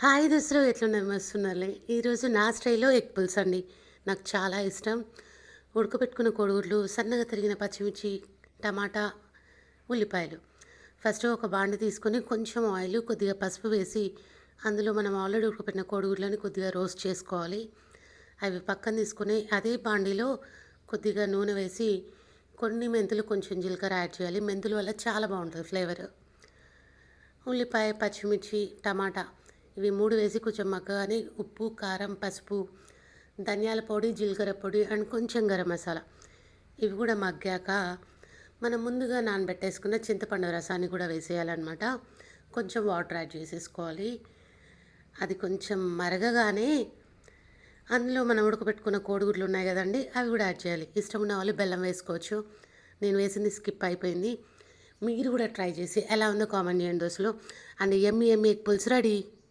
Hi దోస్తులు ఎట్లున్నారు మస్తున్నారులే. ఈరోజు నా స్టైల్లో ఎగ్ పులుసు అండి. నాకు చాలా ఇష్టం. ఉడకబెట్టుకున్న కోడిగుడ్లు, సన్నగా తరిగిన పచ్చిమిర్చి, టమాటా, ఉల్లిపాయలు. ఫస్ట్ ఒక బాండి తీసుకొని కొంచెం ఆయిల్, కొద్దిగా పసుపు వేసి అందులో మనం ఆల్రెడీ ఉడకబెట్టిన కోడిగుడ్లని కొద్దిగా రోస్ట్ చేసుకోవాలి. అవి పక్కన తీసుకొని అదే బాండీలో కొద్దిగా నూనె వేసి కొన్ని మెంతులు, కొంచెం జీలకర్ర యాడ్ చేయాలి. మెంతుల వల్ల చాలా బాగుంటుంది ఫ్లేవర్. ఉల్లిపాయ, పచ్చిమిర్చి, టమాటా ఇవి 3 వేసి కొంచెం మగ్గగానే ఉప్పు, కారం, పసుపు, ధనియాల పొడి, జీలకర్ర పొడి అండ్ కొంచెం గరం మసాలా ఇవి కూడా మగ్గాక మనం ముందుగా నానబెట్టేసుకున్న చింతపండు రసాన్ని కూడా వేసేయాలన్నమాట. కొంచెం వాటర్ యాడ్ చేసేసుకోవాలి. అది కొంచెం మరగగానే అందులో మనం ఉడకబెట్టుకున్న కోడిగుడ్లు ఉన్నాయి కదండి, అవి కూడా యాడ్ చేయాలి. ఇష్టం ఉన్న వాళ్ళు బెల్లం వేసుకోవచ్చు. నేను వేసింది స్కిప్ అయిపోయింది. మీరు కూడా ట్రై చేసి ఎలా ఉందో కామెంట్ చేయండి దోస్తులు. అండ్ ఎమ్మి ఎగ్ పులుసు రెడీ.